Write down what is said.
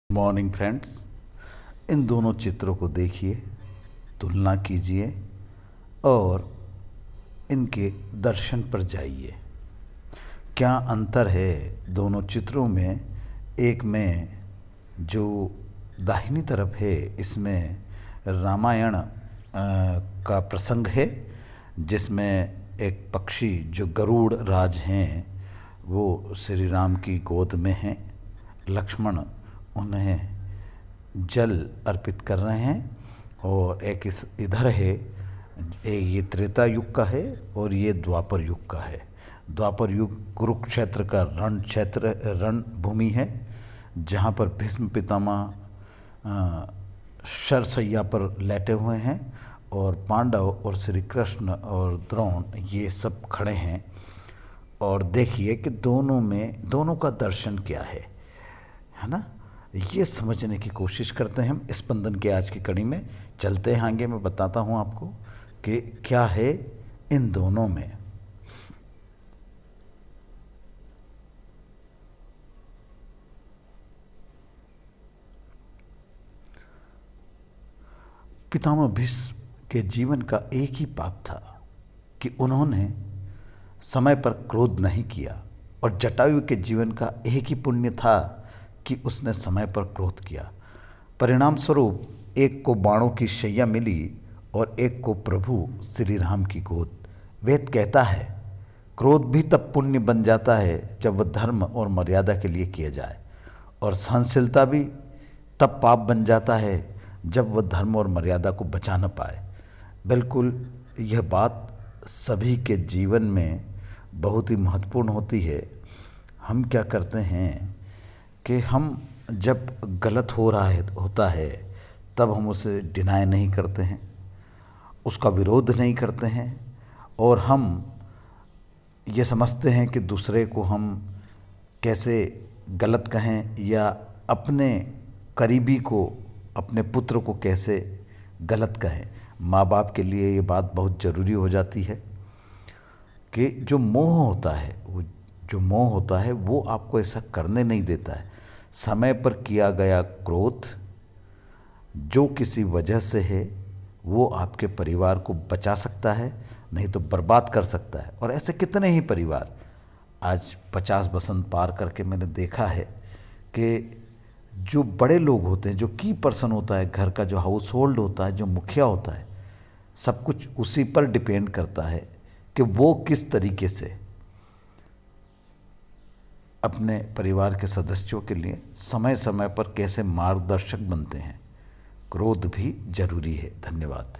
Morning friends, इन दोनों चित्रों को देखिए, तुलना कीजिए और इनके दर्शन पर जाइए। क्या अंतर है दोनों चित्रों में। एक में जो दाहिनी तरफ है इसमें रामायण का प्रसंग है, जिसमें एक पक्षी जो गरुड़ राज हैं वो श्री राम की गोद में हैं। लक्ष्मण उन्हें जल अर्पित कर रहे हैं और एक इस इधर है, ये त्रेता युग का है और ये द्वापर युग का है। द्वापर युग कुरुक्षेत्र का रण भूमि है, जहाँ पर भीष्म पितामह शरशैया पर लेटे हुए हैं और पांडव और श्री कृष्ण और द्रोण ये सब खड़े हैं। और देखिए कि दोनों का दर्शन क्या है ना। ये समझने की कोशिश करते हैं हम। स्पंदन के आज की कड़ी में चलते हैं आगे। मैं बताता हूँ आपको कि क्या है इन दोनों में। पितामह भीष्म के जीवन का एक ही पाप था कि उन्होंने समय पर क्रोध नहीं किया, और जटायु के जीवन का एक ही पुण्य था कि उसने समय पर क्रोध किया। परिणाम स्वरूप एक को बाणों की शैया मिली और एक को प्रभु श्री राम की गोद। वेद कहता है क्रोध भी तब पुण्य बन जाता है जब वह धर्म और मर्यादा के लिए किया जाए, और सहनशीलता भी तब पाप बन जाता है जब वह धर्म और मर्यादा को बचा न पाए। बिल्कुल यह बात सभी के जीवन में बहुत ही महत्वपूर्ण होती है। हम क्या करते हैं कि हम जब गलत होता है तब हम उसे डिनाई नहीं करते हैं, उसका विरोध नहीं करते हैं, और हम ये समझते हैं कि दूसरे को हम कैसे गलत कहें या अपने करीबी को, अपने पुत्र को कैसे गलत कहें। माँ बाप के लिए ये बात बहुत ज़रूरी हो जाती है कि जो मोह होता है वो आपको ऐसा करने नहीं देता है। समय पर किया गया क्रोध जो किसी वजह से है वो आपके परिवार को बचा सकता है, नहीं तो बर्बाद कर सकता है। और ऐसे कितने ही परिवार आज 50 बसंत पार करके मैंने देखा है कि जो बड़े लोग होते हैं, जो की पर्सन होता है घर का, जो हाउस होल्ड होता है, जो मुखिया होता है, सब कुछ उसी पर डिपेंड करता है कि वो किस तरीके से अपने परिवार के सदस्यों के लिए समय समय पर कैसे मार्गदर्शक बनते हैं। क्रोध भी जरूरी है। धन्यवाद।